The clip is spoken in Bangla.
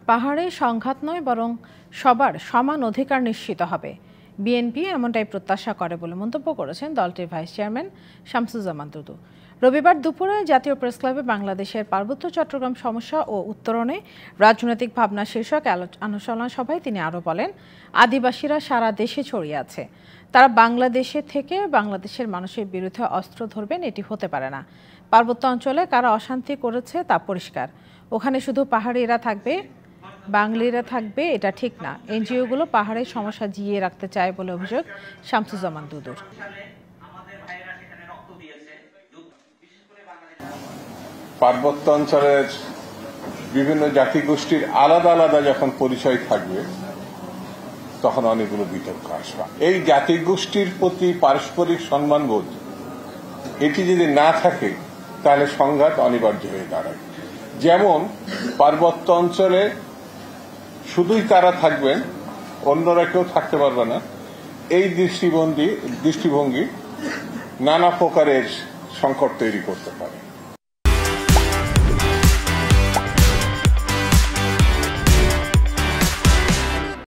পাহাড়ে সংঘাত নয় বরং সবার সমান অধিকার নিশ্চিত হবে। বিএনপি এমনটাই প্রত্যাশা করে বলে মন্তব্য করেছেন দলটির ভাইস চেয়ারম্যান শামসুজ্জামান দুদু। রবিবার দুপুরে জাতীয় প্রেসক্লাবে বাংলাদেশের পার্বত্য চট্টগ্রাম সমস্যা ও উত্তরণে রাজনৈতিক ভাবনা শীর্ষক আলোচনা সভায় তিনি আরও বলেন, আদিবাসীরা সারা দেশে ছড়িয়ে আছে। তারা বাংলাদেশে থেকে বাংলাদেশের মানুষের বিরুদ্ধে অস্ত্র ধরবেন, এটি হতে পারে না। পার্বত্য অঞ্চলে কারা অশান্তি করেছে তা পরিষ্কার। ওখানে শুধু পাহাড়িরা থাকবে, বাঙালিরা থাকবে, এটা ঠিক না। এনজিওগুলো পাহাড়ের সমস্যা জিইয়ে রাখতে চায় বলে অভিযোগ শামসুজ্জামান দুদুর। পার্বত্য অঞ্চলের বিভিন্ন জাতিগোষ্ঠীর আলাদা আলাদা যখন পরিচয় থাকবে তখন অনেকগুলো বিতর্ক আসবে। এই জাতিগোষ্ঠীর প্রতি পারস্পরিক সম্মানবোধ এটি যদি না থাকে তাহলে সংঘাত অনিবার্য হয়ে দাঁড়ায়। যেমন পার্বত্য অঞ্চলে শুধুই তারা থাকবেন, অন্যরা কেউ থাকতে পারবে না, এই দৃষ্টিভঙ্গি নানা প্রকারের সংকট তৈরি করতে পারে।